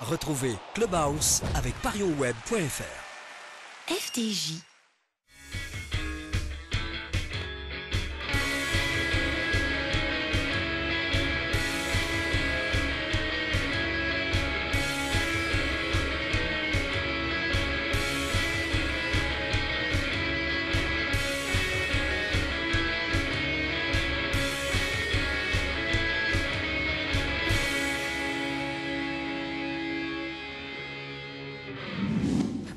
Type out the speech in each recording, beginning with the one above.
Retrouvez Clubhouse avec parionsweb.fr. FDJ.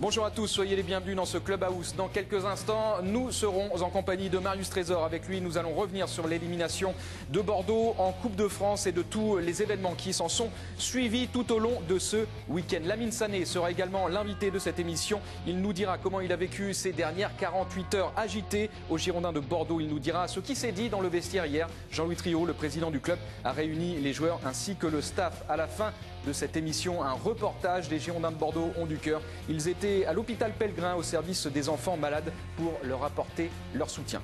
Bonjour à tous, soyez les bienvenus dans ce Clubhouse. Dans quelques instants, nous serons en compagnie de Marius Trésor. Avec lui, nous allons revenir sur l'élimination de Bordeaux en Coupe de France et de tous les événements qui s'en sont suivis tout au long de ce week-end. Lamine Sané sera également l'invité de cette émission. Il nous dira comment il a vécu ces dernières 48 heures agitées au Girondins de Bordeaux. Il nous dira ce qui s'est dit dans le vestiaire hier. Jean-Louis Triot, le président du club, a réuni les joueurs ainsi que le staff. À la fin de cette émission, un reportage des Girondins de Bordeaux ont du cœur. Ils étaient à l'hôpital Pellegrin au service des enfants malades pour leur apporter leur soutien.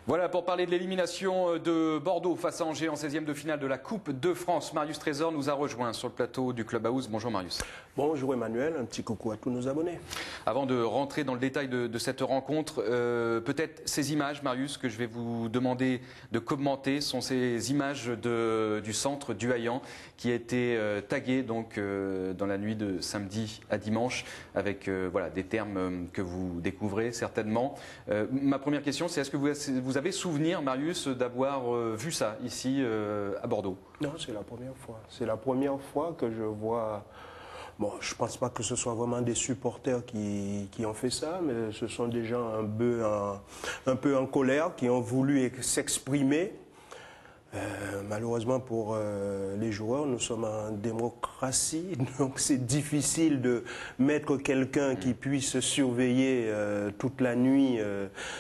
Voilà pour parler de l'élimination de Bordeaux face à Angers en 16e de finale de la Coupe de France. Marius Trésor nous a rejoint sur le plateau du Clubhouse. Bonjour Marius. Bonjour Emmanuel, un petit coucou à tous nos abonnés. Avant de rentrer dans le détail de cette rencontre, peut-être ces images, Marius, que je vais vous demander de commenter, sont ces images du centre du Haillan qui a été tagué donc, dans la nuit de samedi à dimanche avec voilà, des termes que vous découvrez certainement. Ma première question, c'est est-ce que vous avez souvenir, Marius, d'avoir vu ça ici à Bordeaux? Non, c'est la première fois. C'est la première fois que je vois... Bon, je ne pense pas que ce soit vraiment des supporters qui ont fait ça, mais ce sont des gens un peu en colère qui ont voulu s'exprimer. Malheureusement pour les joueurs, nous sommes en démocratie, donc c'est difficile de mettre quelqu'un qui puisse surveiller toute la nuit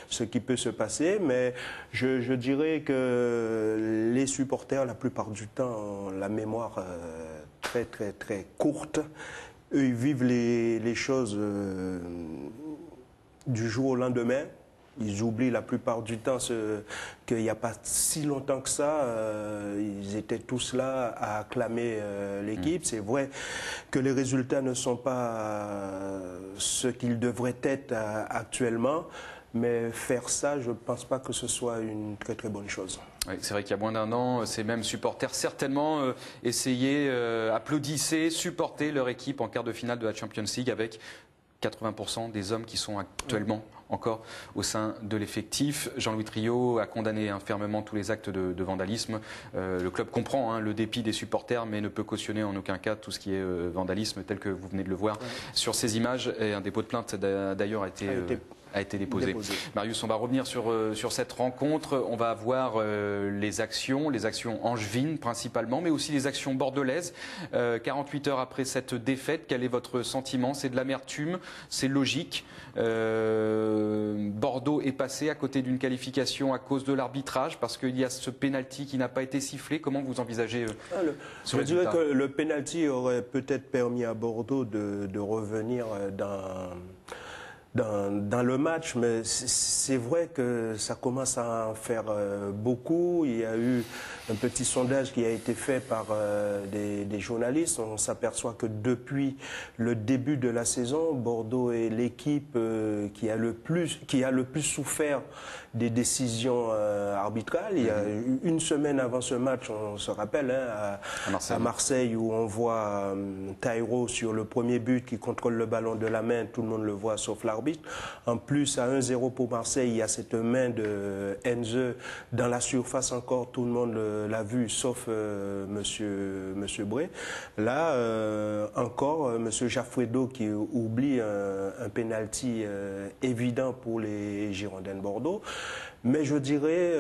ce qui peut se passer, mais je dirais que les supporters, la plupart du temps, ont la mémoire très courte. Eux, ils vivent les choses du jour au lendemain. Ils oublient la plupart du temps qu'il n'y a pas si longtemps que ça, ils étaient tous là à acclamer l'équipe. C'est vrai que les résultats ne sont pas ce qu'ils devraient être actuellement, mais faire ça, je ne pense pas que ce soit une très bonne chose. Oui, c'est vrai qu'il y a moins d'un an, ces mêmes supporters certainement essayaient, applaudissaient, supportaient leur équipe en quart de finale de la Champions League avec 80% des hommes qui sont actuellement encore au sein de l'effectif. Jean-Louis Triot a condamné fermement tous les actes de vandalisme. Le club comprend le dépit des supporters, mais ne peut cautionner en aucun cas tout ce qui est vandalisme, tel que vous venez de le voir sur ces images. Et un dépôt de plainte d'ailleurs a été déposé. Marius, on va revenir sur cette rencontre. On va voir les actions angevines principalement, mais aussi les actions bordelaises. 48 heures après cette défaite, quel est votre sentiment? C'est de l'amertume, c'est logique. Bordeaux est passé à côté d'une qualification à cause de l'arbitrage, parce qu'il y a ce pénalty qui n'a pas été sifflé. Comment vous envisagez ce résultat? Je dirais que le pénalty aurait peut-être permis à Bordeaux de revenir dans le match, mais c'est vrai que ça commence à en faire beaucoup. Il y a eu un petit sondage qui a été fait par des journalistes. On s'aperçoit que depuis le début de la saison, Bordeaux est l'équipe qui a le plus souffert des décisions arbitrales. Il y a une semaine avant ce match, on se rappelle, à Marseille, où on voit Taïro sur le premier but qui contrôle le ballon de la main, tout le monde le voit sauf l'arbitre. En plus, à 1-0 pour Marseille, il y a cette main de Enze dans la surface encore, tout le monde l'a vu, sauf Monsieur Bré. Là, encore, Monsieur Jaffredo qui oublie un penalty évident pour les Girondins de Bordeaux. Mais je dirais,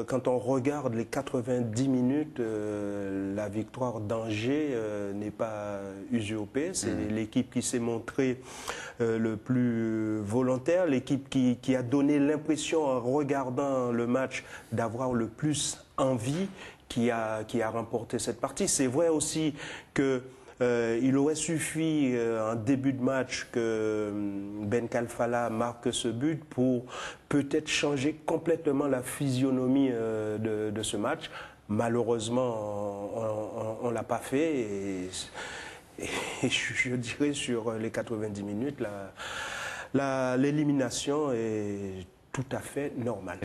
quand on regarde les 90 minutes, la victoire d'Angers n'est pas usurpée. C'est l'équipe qui s'est montrée le plus volontaire, l'équipe qui a donné l'impression, en regardant le match, d'avoir le plus envie, qui a remporté cette partie. C'est vrai aussi que il aurait suffi en début de match que Ben Kalfala marque ce but pour peut-être changer complètement la physionomie de ce match. Malheureusement, on ne l'a pas fait. Et je dirais sur les 90 minutes, l'élimination est tout à fait normale.